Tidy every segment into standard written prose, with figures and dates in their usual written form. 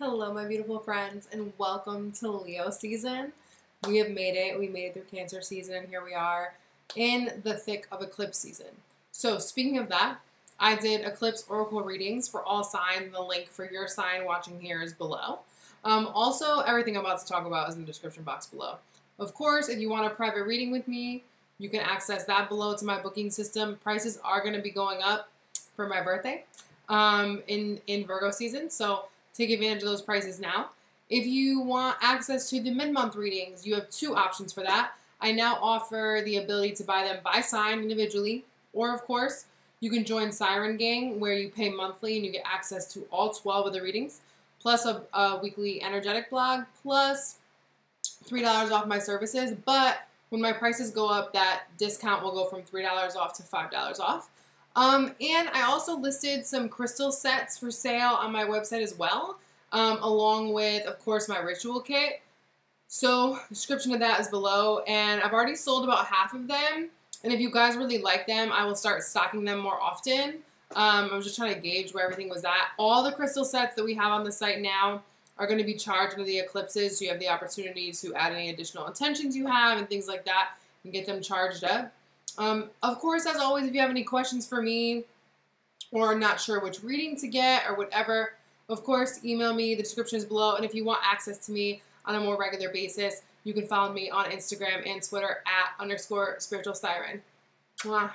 Hello, my beautiful friends, and welcome to Leo season. We have made it. We made it through Cancer season, and here we are in the thick of eclipse season. So speaking of that, I did eclipse oracle readings for all signs. The link for your sign watching here is below. Also, everything I'm about to talk about is in the description box below. Of course, if you want a private reading with me, you can access that below to my booking system. Prices are going to be going up for my birthday in Virgo season, so take advantage of those prices now. If you want access to the mid-month readings, you have two options for that. I now offer the ability to buy them by sign individually, or of course, you can join Siren Gang where you pay monthly and you get access to all 12 of the readings, plus a weekly energetic blog, plus $3 off my services. But when my prices go up, that discount will go from $3 off to $5 off. And I also listed some crystal sets for sale on my website as well, along with, of course, my ritual kit. So the description of that is below, and I've already sold about half of them. And if you guys really like them, I will start stocking them more often. I was just trying to gauge where everything was at. All the crystal sets that we have on the site now are going to be charged under the eclipses, so you have the opportunity to add any additional intentions you have and things like that and get them charged up. Of course, as always, if you have any questions for me or not sure which reading to get or whatever, of course, email me. The description is below. And if you want access to me on a more regular basis, you can follow me on Instagram and Twitter @_spiritualsiren. Mwah.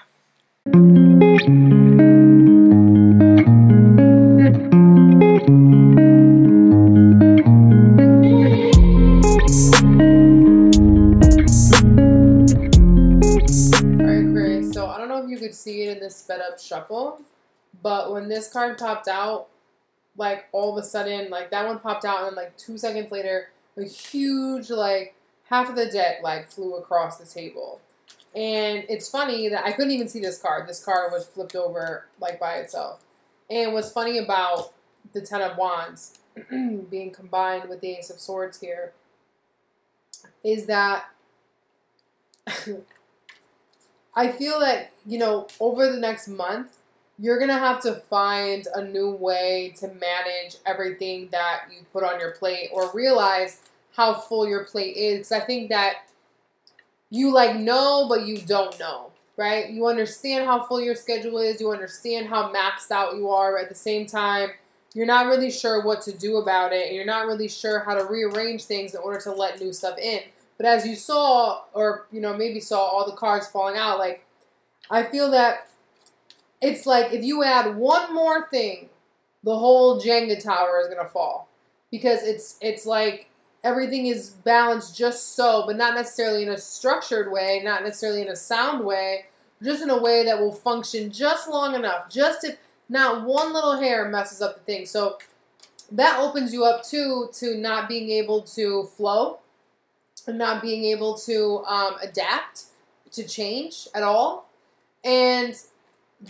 See it in this sped up shuffle, but when this card popped out, like all of a sudden, like that one popped out, and then like 2 seconds later, a huge, like half of the deck like flew across the table. And it's funny that I couldn't even see this card. This card was flipped over like by itself. And what's funny about the Ten of Wands being combined with the Ace of Swords here is that I feel like, you know, over the next month, you're going to have to find a new way to manage everything that you put on your plate, or realize how full your plate is. Because I think that you like know, but you don't know, right? You understand how full your schedule is. You understand how maxed out you are. At the same time, you're not really sure what to do about it. And you're not really sure how to rearrange things in order to let new stuff in. But as you saw, or, you know, maybe saw all the cards falling out, like, I feel that it's like if you add one more thing, the whole Jenga tower is going to fall. Because it's like everything is balanced just so, but not necessarily in a structured way, not necessarily in a sound way, just in a way that will function just long enough, just if not one little hair messes up the thing. So that opens you up, too, to not being able to flow, and not being able to adapt to change at all. And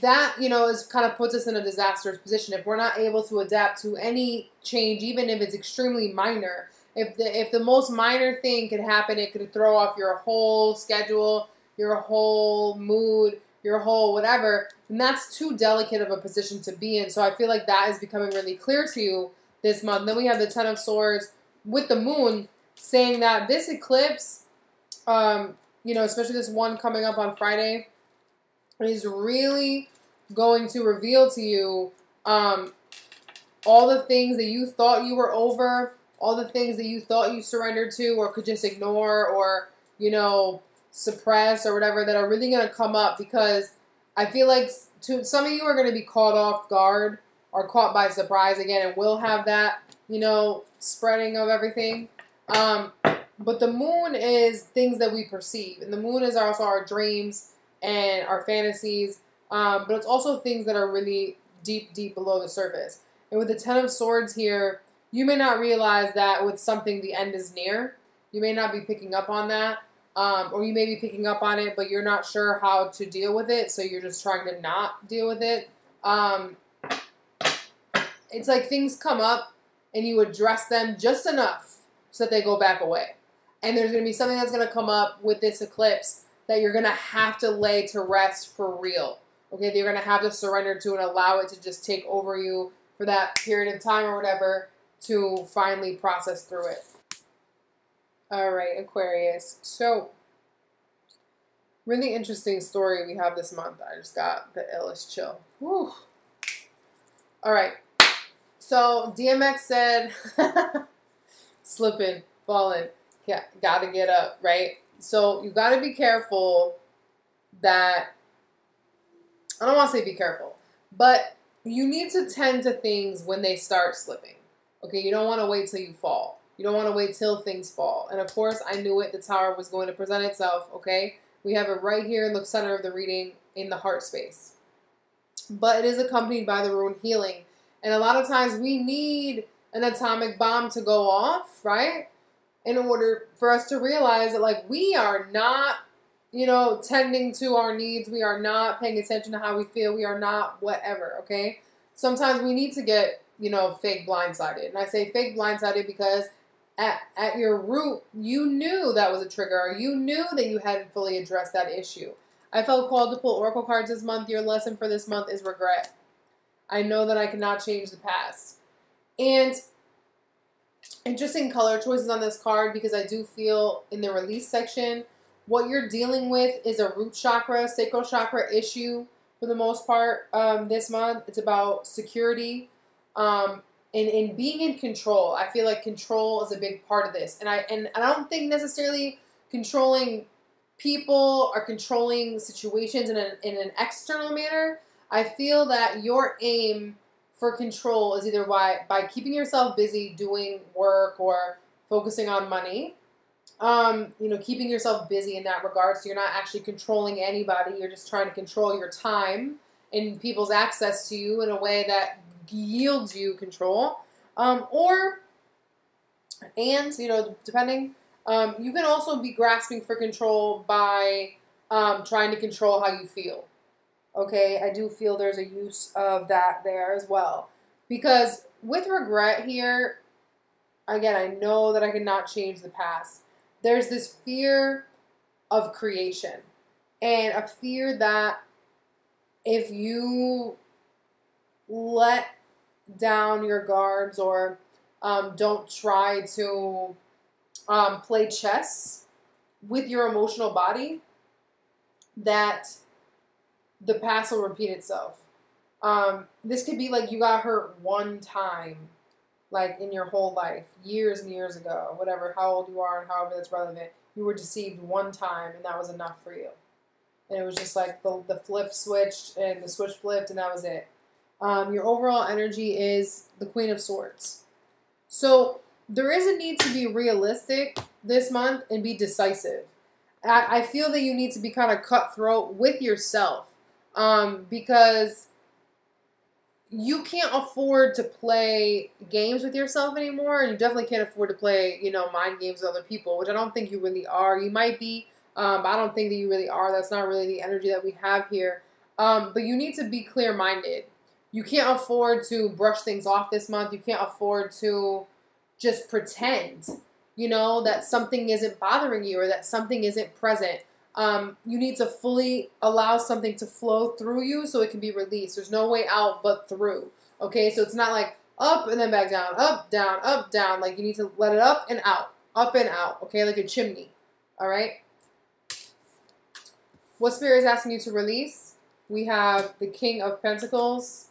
that, you know, is kind of puts us in a disastrous position. If we're not able to adapt to any change, even if it's extremely minor, if the most minor thing could happen, it could throw off your whole schedule, your whole mood, your whole whatever, then that's too delicate of a position to be in. So I feel like that is becoming really clear to you this month. Then we have the Ten of Swords with the Moon, saying that this eclipse, you know, especially this one coming up on Friday, is really going to reveal to you all the things that you thought you were over, all the things that you thought you surrendered to or could just ignore or, you know, suppress or whatever, that are really going to come up. Because I feel like some of you are going to be caught off guard or caught by surprise again, and will have that, you know, spreading of everything. But the Moon is things that we perceive. And the Moon is also our dreams and our fantasies. But it's also things that are really deep, deep below the surface. And with the Ten of Swords here, you may not realize that with something the end is near. You may not be picking up on that. Or you may be picking up on it, but you're not sure how to deal with it. So you're just trying to not deal with it. It's like things come up and you address them just enough so that they go back away. And there's going to be something that's going to come up with this eclipse that you're going to have to lay to rest for real. Okay, that you're going to have to surrender to and allow it to just take over you for that period of time or whatever, to finally process through it. All right, Aquarius. So, really interesting story we have this month. I just got the illest chill. Whew. All right. So, DMX said, slipping, falling, gotta get up, right? So, you gotta be careful that, I don't want to say be careful, but you need to tend to things when they start slipping. Okay, you don't want to wait till you fall. You don't want to wait till things fall. And of course, I knew it. The Tower was going to present itself, okay? We have it right here in the center of the reading in the heart space. But it is accompanied by the rune healing. And a lot of times we need an atomic bomb to go off, right? In order for us to realize that, like, we are not, you know, tending to our needs. We are not paying attention to how we feel. We are not whatever, okay? Sometimes we need to get, you know, fake blindsided. And I say fake blindsided because at your root, you knew that was a trigger, or you knew that you hadn't fully addressed that issue. I felt called to pull oracle cards this month. Your lesson for this month is regret. I know that I cannot change the past. And interesting color choices on this card, because I do feel in the release section, what you're dealing with is a root chakra, sacral chakra issue for the most part this month. It's about security. And being in control. I feel like control is a big part of this. And I don't think necessarily controlling people or controlling situations in an external manner. I feel that your aim for control is either by keeping yourself busy doing work or focusing on money. You know, keeping yourself busy in that regard, so you're not actually controlling anybody. You're just trying to control your time and people's access to you in a way that yields you control, you know, depending, you can also be grasping for control by trying to control how you feel. Okay, I do feel there's a use of that there as well, because with regret here, again, I know that I cannot change the past. There's this fear of creation, and a fear that if you let down your guards or don't try to play chess with your emotional body, that the past will repeat itself. This could be like you got hurt one time, like in your whole life, years and years ago, whatever, how old you are and however that's relevant. You were deceived one time and that was enough for you. And it was just like the flip switched and the switch flipped and that was it. Your overall energy is the Queen of Swords. So there is a need to be realistic this month and be decisive. I feel that you need to be kind of cutthroat with yourself, because you can't afford to play games with yourself anymore. And you definitely can't afford to play, you know, mind games with other people, which I don't think you really are. You might be, but I don't think that you really are. That's not really the energy that we have here. But you need to be clear-minded. You can't afford to brush things off this month. You can't afford to just pretend, you know, that something isn't bothering you or that something isn't present. You need to fully allow something to flow through you so it can be released. There's no way out but through. Okay, so it's not like up and then back down, up, down, up, down. Like you need to let it up and out, okay, like a chimney. All right? What Spirit is asking you to release? We have the King of Pentacles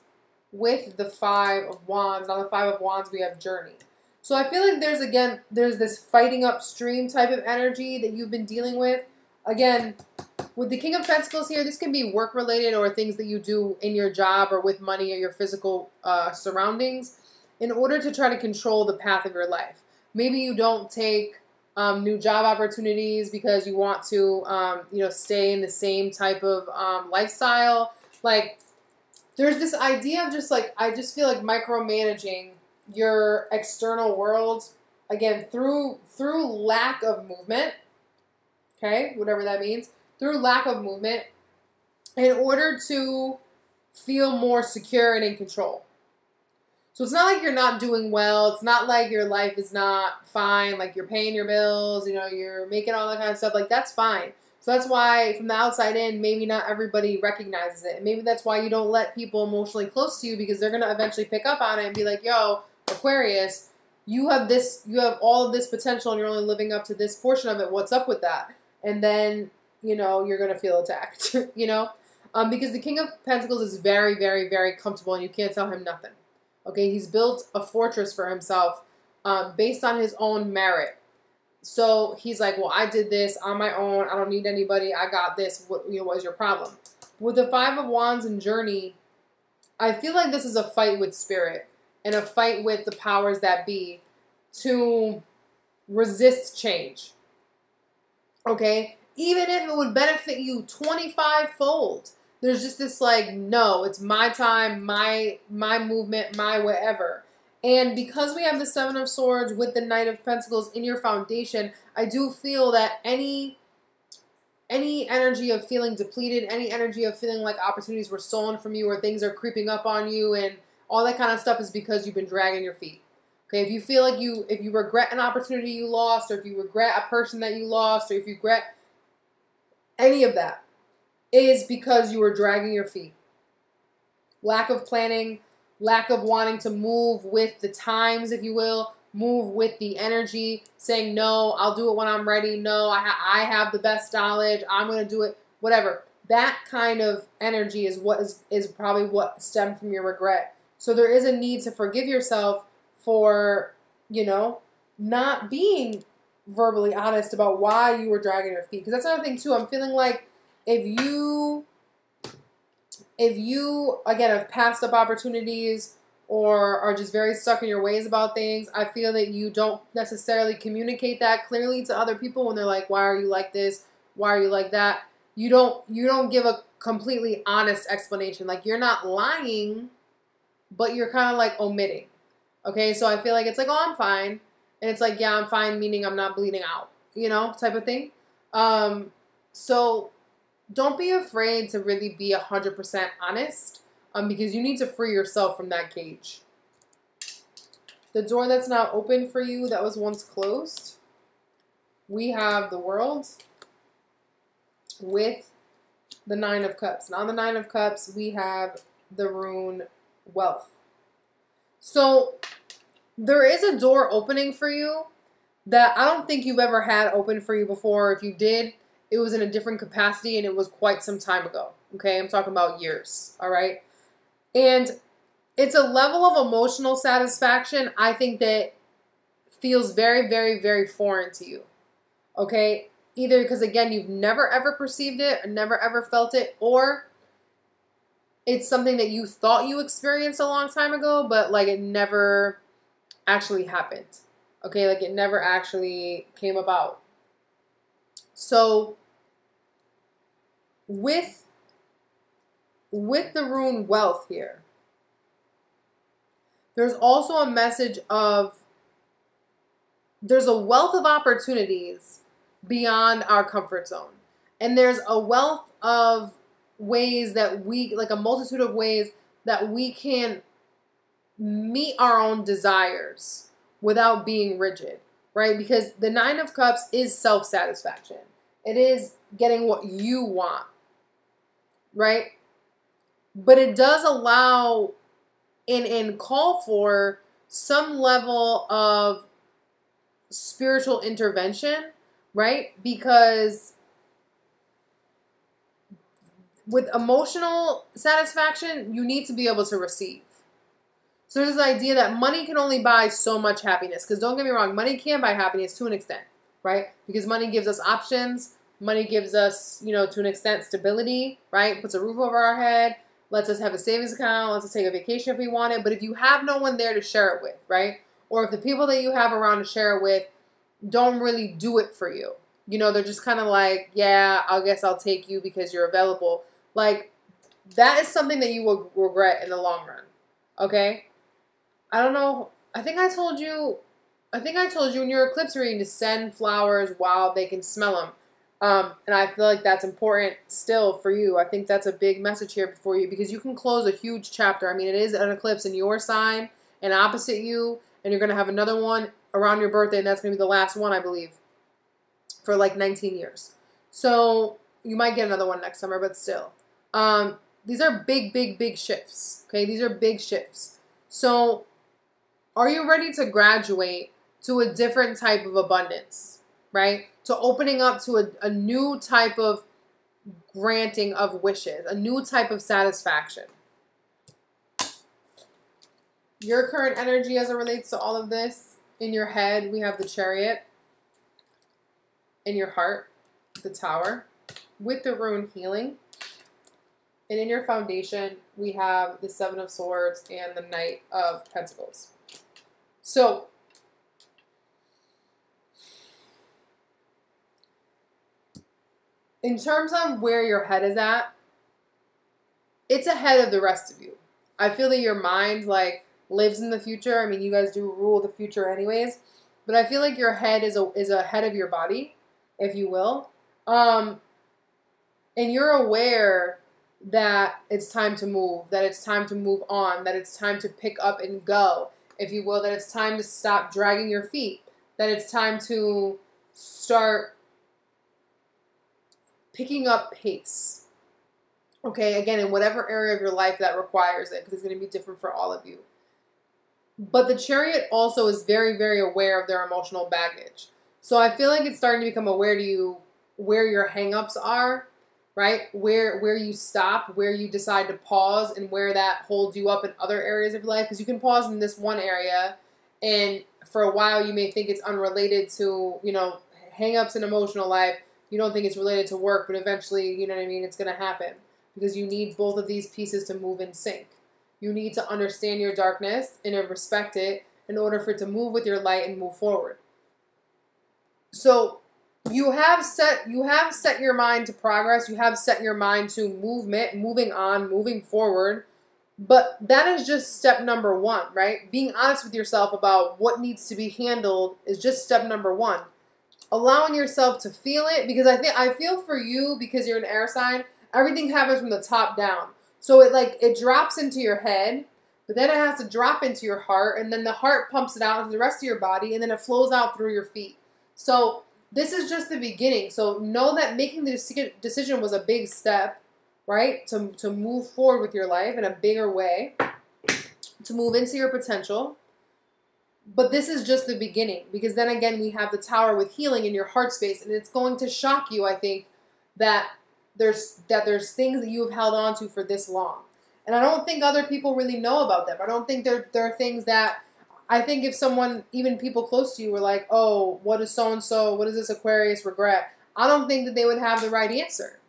with the Five of Wands. On the Five of Wands, we have Journey. So I feel like there's this fighting upstream type of energy that you've been dealing with. Again, with the King of Pentacles here, this can be work-related or things that you do in your job or with money or your physical surroundings in order to try to control the path of your life. Maybe you don't take new job opportunities because you want to, you know, stay in the same type of lifestyle. Like, there's this idea of just like, I just feel like micromanaging your external world, again, through lack of movement, okay, whatever that means, through lack of movement, in order to feel more secure and in control. So it's not like you're not doing well. It's not like your life is not fine, like you're paying your bills, you know, you're making all that kind of stuff. Like, that's fine. So that's why, from the outside in, maybe not everybody recognizes it. And maybe that's why you don't let people emotionally close to you, because they're going to eventually pick up on it and be like, yo, Aquarius, you have all of this potential and you're only living up to this portion of it. What's up with that? And then, you know, you're going to feel attacked, you know, because the King of Pentacles is very, very, very comfortable and you can't tell him nothing. Okay. He's built a fortress for himself, based on his own merit. So he's like, well, I did this on my own. I don't need anybody. I got this. What is your problem? With the Five of Wands and Journey, I feel like this is a fight with spirit and a fight with the powers that be to resist change. Okay? Even if it would benefit you 25-fold. There's just this like, no, it's my time, my movement, my whatever. And because we have the Seven of Swords with the Knight of Pentacles in your foundation, I do feel that any energy of feeling depleted, any energy of feeling like opportunities were stolen from you or things are creeping up on you and all that kind of stuff is because you've been dragging your feet. Okay, if you feel like if you regret an opportunity you lost, or if you regret a person that you lost, or if you regret any of that, it is because you were dragging your feet. Lack of planning, lack of wanting to move with the times, if you will, move with the energy, saying, no, I'll do it when I'm ready. No, I have the best knowledge. I'm going to do it, whatever. That kind of energy is what is probably what stemmed from your regret. So there is a need to forgive yourself for, you know, not being verbally honest about why you were dragging your feet. Because that's another thing too. I'm feeling like if you again have passed up opportunities or are just very stuck in your ways about things, I feel that you don't necessarily communicate that clearly to other people when they're like, why are you like this? Why are you like that? You don't give a completely honest explanation. Like, you're not lying, but you're kind of like omitting. Okay, so I feel like it's like, oh, I'm fine. And it's like, yeah, I'm fine, meaning I'm not bleeding out, you know, type of thing. So don't be afraid to really be 100% honest, because you need to free yourself from that cage. The door that's now open for you that was once closed, we have the World with the Nine of Cups. And on the Nine of Cups, we have the rune Wealth. So there is a door opening for you that I don't think you've ever had open for you before. If you did, it was in a different capacity and it was quite some time ago. Okay, I'm talking about years. All right. And it's a level of emotional satisfaction, I think, that feels very, very, very foreign to you. Okay. Either because, again, you've never ever perceived it, or never ever felt it, or it's something that you thought you experienced a long time ago, but like it never actually happened. Okay, like it never actually came about. So with the rune Wealth here, there's also a message of there's a wealth of opportunities beyond our comfort zone. And there's a wealth of ways that we, like a multitude of ways that we can meet our own desires without being rigid, right? Because the Nine of Cups is self-satisfaction. It is getting what you want, right? But it does allow and call for some level of spiritual intervention, right? Because with emotional satisfaction, you need to be able to receive. So there's this idea that money can only buy so much happiness. Because don't get me wrong, money can buy happiness to an extent, right? Because money gives us options. Money gives us, you know, to an extent, stability, right? Puts a roof over our head. Lets us have a savings account. Lets us take a vacation if we want it. But if you have no one there to share it with, right? Or if the people that you have around to share it with don't really do it for you. You know, they're just kind of like, yeah, I guess I'll take you because you're available. Like, that is something that you will regret in the long run. Okay? I don't know. I think I told you in your eclipse reading to send flowers while they can smell them. And I feel like that's important still for you. I think that's a big message here for you because you can close a huge chapter. I mean, it is an eclipse in your sign and opposite you, and you're going to have another one around your birthday, and that's going to be the last one, I believe, for like 19 years. So you might get another one next summer, but still. These are big, big, big shifts. Okay, these are big shifts. So Are you ready to graduate to a different type of abundance, right? To opening up to a new type of granting of wishes, a new type of satisfaction. Your current energy as it relates to all of this, in your head, we have the Chariot. In your heart, the Tower, with the rune Healing. And in your foundation, we have the Seven of Swords and the Knight of Pentacles. So, in terms of where your head is at, it's ahead of the rest of you. I feel that your mind, like, lives in the future. I mean, you guys do rule the future anyways. But I feel like your head is ahead of your body, if you will. And you're aware that it's time to move, that it's time to move on, that it's time to pick up and go, if you will, that it's time to stop dragging your feet, that it's time to start picking up pace. Okay, again, in whatever area of your life that requires it, because it's going to be different for all of you. But the Chariot also is very, very aware of their emotional baggage. So I feel like it's starting to become aware to you where your hang-ups are, right? Where you stop, where you decide to pause, and where that holds you up in other areas of your life. Because you can pause in this one area, and for a while you may think it's unrelated to, you know, hang-ups in emotional life. You don't think it's related to work, but eventually, you know what I mean, it's going to happen. Because you need both of these pieces to move in sync. You need to understand your darkness and respect it in order for it to move with your light and move forward. So you have set your mind to progress. You have set your mind to movement, moving on, moving forward. But that is just step number one, right? Being honest with yourself about what needs to be handled is just step number one. Allowing yourself to feel it, because I feel for you, because you're an air sign, everything happens from the top down. So it drops into your head, but then it has to drop into your heart, and then the heart pumps it out into the rest of your body, and then it flows out through your feet. So this is just the beginning. So know that making the decision was a big step, right? To move forward with your life in a bigger way, to move into your potential. But this is just the beginning, because then again, we have the Tower with healing in your heart space, and it's going to shock you, I think, that there's things that you have held on to for this long. And I don't think other people really know about them. I don't think there are things that, I think if someone, even people close to you, were like, oh, what is so-and-so, what is this Aquarius regret? I don't think that they would have the right answer.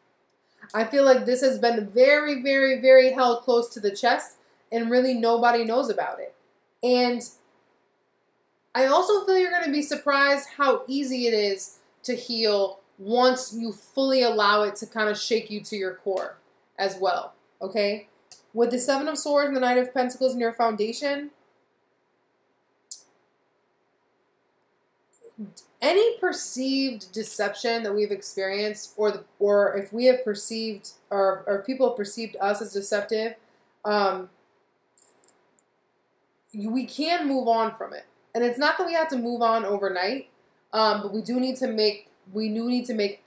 I feel like this has been very, very, very held close to the chest, and really nobody knows about it. And I also feel you're going to be surprised how easy it is to heal once you fully allow it to kind of shake you to your core as well, okay? With the Seven of Swords and the Knight of Pentacles in your foundation, any perceived deception that we've experienced, or if we have perceived, or if people have perceived us as deceptive, we can move on from it. And it's not that we have to move on overnight, but we do need to make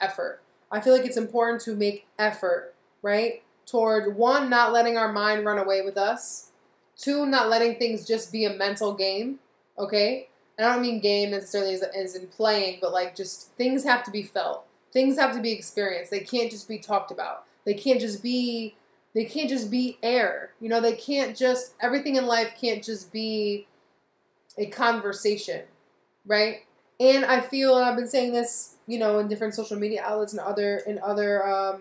effort. I feel like it's important to make effort, right? Toward, one, not letting our mind run away with us. Two, not letting things just be a mental game, okay? And I don't mean game necessarily as in playing, but like just things have to be felt. Things have to be experienced. They can't just be talked about. They can't just be air. You know, everything in life can't just be a conversation, right? And I feel, and I've been saying this, you know, in different social media outlets and other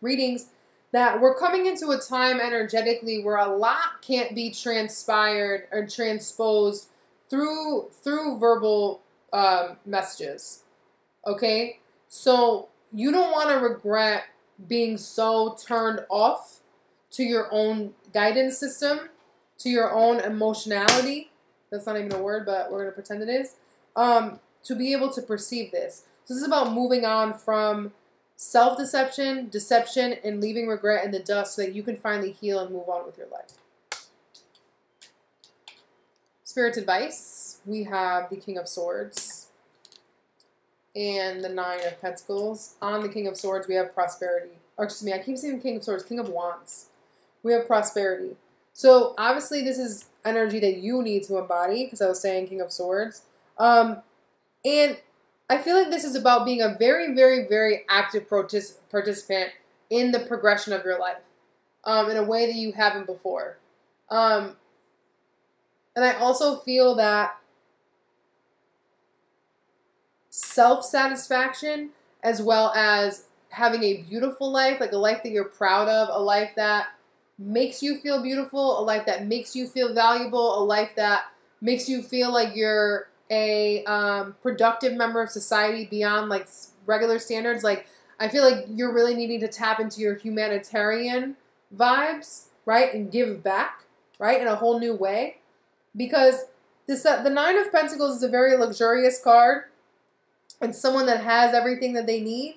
readings, that we're coming into a time energetically where a lot can't be transpired or transposed through verbal messages, okay? So you don't want to regret being so turned off to your own guidance system, to your own emotionality. That's not even a word, but we're going to pretend it is. To be able to perceive this. So this is about moving on from self-deception, deception, and leaving regret in the dust so that you can finally heal and move on with your life. Spirit's advice. We have the King of Swords and the Nine of Pentacles. On the King of Swords, we have prosperity. Or excuse me, I keep saying King of Swords, King of Wands. We have prosperity. So obviously this is energy that you need to embody, because I was saying King of Swords. And I feel like this is about being a very, very, very active participant in the progression of your life in a way that you haven't before. And I also feel that self-satisfaction, as well as having a beautiful life, like a life that you're proud of, a life that makes you feel beautiful, a life that makes you feel valuable, a life that makes you feel like you're a productive member of society beyond like regular standards. Like, I feel like you're really needing to tap into your humanitarian vibes, right? And give back, right? In a whole new way. Because this, the Nine of Pentacles is a very luxurious card. It's someone that has everything that they need.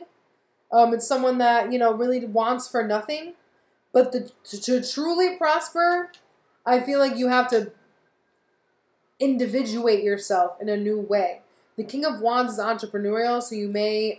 It's someone that, you know, really wants for nothing. But to truly prosper, I feel like you have to individuate yourself in a new way. The King of Wands is entrepreneurial, so you may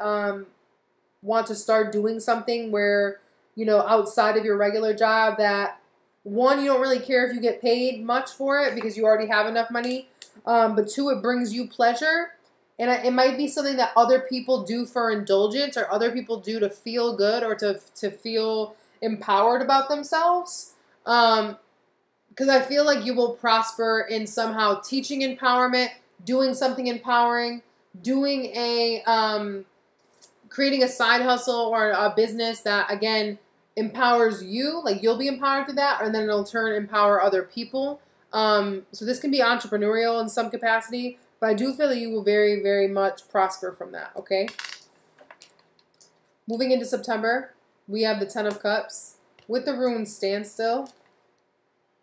want to start doing something where, you know, outside of your regular job that, one, you don't really care if you get paid much for it because you already have enough money. But two, it brings you pleasure. And it might be something that other people do for indulgence, or other people do to feel good, or to feel empowered about themselves. Because I feel like you will prosper in somehow teaching empowerment, doing something empowering, doing creating a side hustle or a business that, again, empowers you. Like, you'll be empowered through that, and then it'll empower other people. So this can be entrepreneurial in some capacity. But I do feel that you will very, very much prosper from that, okay? Moving into September, we have the Ten of Cups with the rune Standstill,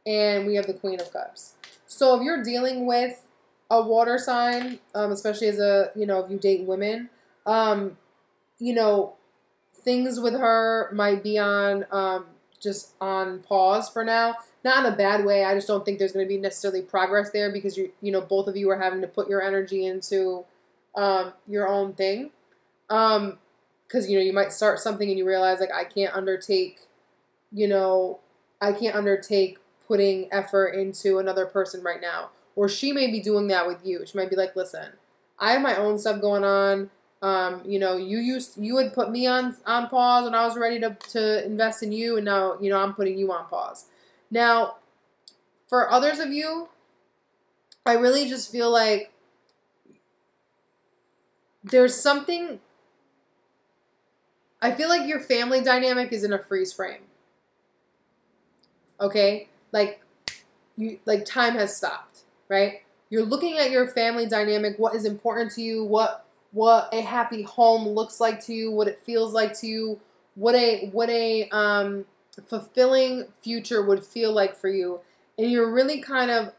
and we have the Queen of Cups. So if you're dealing with a water sign, especially as a, you know, if you date women, you know, things with her might be on just on pause for now. Not in a bad way. I just don't think there's going to be necessarily progress there, because you know, both of you are having to put your energy into your own thing. Because, you know, you might start something and you realize, like, I can't undertake, you know, I can't undertake putting effort into another person right now. Or she may be doing that with you. She might be like, listen, I have my own stuff going on. You know, you had put me on pause when I was ready to invest in you, and now, you know, I'm putting you on pause. Now, for others of you, I really just feel like there's something, I feel like your family dynamic is in a freeze frame. Okay? Like, time has stopped, right? You're looking at your family dynamic, what is important to you, what a happy home looks like to you, what it feels like to you, what a fulfilling future would feel like for you. And you're really kind of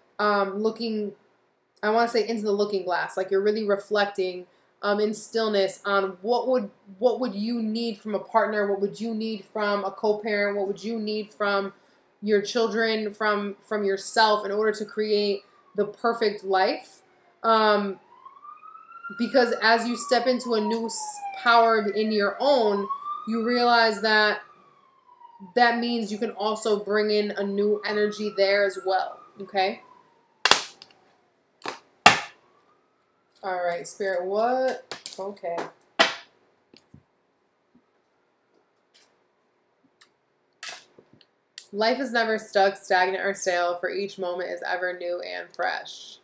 looking, I want to say, into the looking glass. Like, you're really reflecting in stillness on what would you need from a partner, what would you need from a co-parent, what would you need from your children, from yourself, in order to create the perfect life. Because as you step into a new power in your own, you realize that means you can also bring in a new energy there as well, okay? All right, Spirit, what? Okay. Life is never stuck, stagnant, or stale, for each moment is ever new and fresh.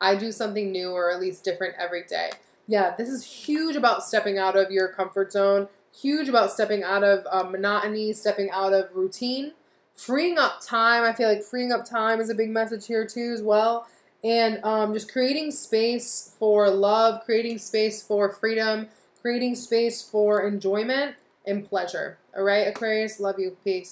I do something new, or at least different, every day. Yeah, this is huge about stepping out of your comfort zone, huge about stepping out of monotony, stepping out of routine, freeing up time. I feel like freeing up time is a big message here too as well. And just creating space for love, creating space for freedom, creating space for enjoyment and pleasure. All right, Aquarius, love you. Peace.